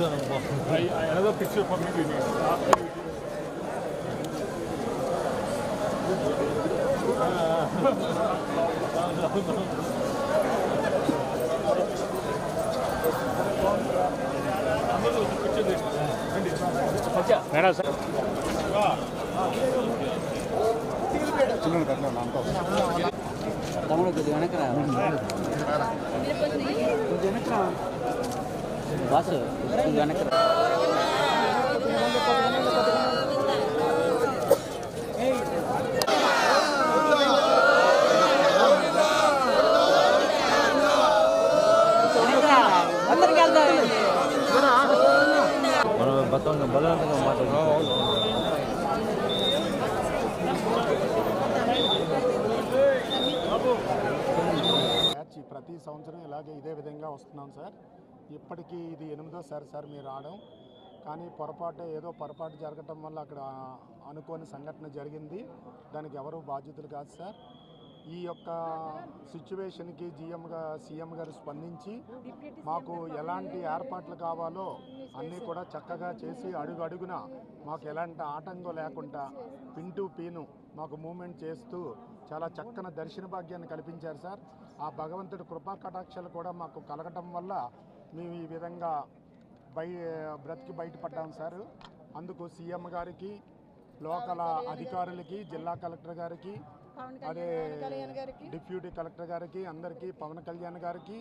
Another picture for me we need. Madam sir తమ్ముడు కొద్దిగా వెనకరా boss కొద్దిగా వెనకరా అందరికి వెళ్తాం బలవంతంగా మాట్లాడుతున్నాం. ప్రతి సంవత్సరం ఇలాగే ఇదే విధంగా వస్తున్నాం సార్. ఇప్పటికీ ఇది 8వ సార్ మీరు రావడం. కానీ పొరపాటు జరగటం వల్ల అక్కడ అనుకోని సంఘటన జరిగింది. దానికి ఎవరు బాధ్యతలు కాదు సార్. ఈ యొక్క సిచ్యువేషన్కి సీఎం గారు స్పందించి మాకు ఎలాంటి ఏర్పాట్లు కావాలో అన్నీ కూడా చక్కగా చేసి అడుగున మాకు ఎలాంటి ఆటంకం లేకుండా పిన్ టు పిన్ మాకు మూమెంట్ చేస్తూ చాలా చక్కని దర్శన భాగ్యాన్ని కల్పించారు సార్. ఆ భగవంతుడి కృపా కటాక్షాలు కూడా మాకు కలగటం వల్ల మేము ఈ విధంగా బ్రతికి బయటపడ్డాం సార్. అందుకు సీఎం గారికి, లోకల్ అధికారులకి, జిల్లా కలెక్టర్ గారికి, అదే డిప్యూటీ కలెక్టర్ గారికి, అందరికీ, పవన్ కళ్యాణ్ గారికి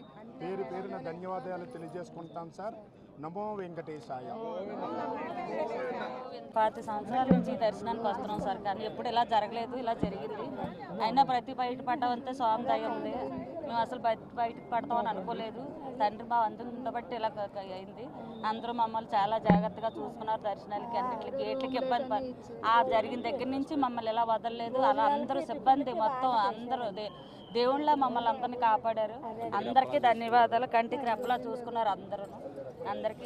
పేరున ధన్యవాదాలు తెలియజేసుకుంటాం సార్. నమో వెంకటేశాయ. 10 సంవత్సరాల నుంచి దర్శనానికి వస్తున్నాం సార్. కానీ ఎప్పుడు ఇలా జరగలేదు, ఇలా జరిగింది. అయినా బయటపడ్డామంటే స్వామి దయ ఉంది. మేము అసలు బయటకు పడతామని అనుకోలేదు. తండ్రి మా అందరూ ఉండబట్టి ఇలా అయింది. అందరూ మమ్మల్ని చాలా జాగ్రత్తగా చూసుకున్నారు. దర్శనాలకి అన్నింటికి గేట్లకి ఇబ్బంది ఆ జరిగిన దగ్గర నుంచి మమ్మల్ని ఇలా వదలలేదు. అలా అందరూ సిబ్బంది మొత్తం అందరూ దేవుళ్ళ మమ్మల్ని అందరినీ కాపాడారు. అందరికీ ధన్యవాదాలు. కంటికి రెప్పలా చూసుకున్నారు అందరూ. అందరికీ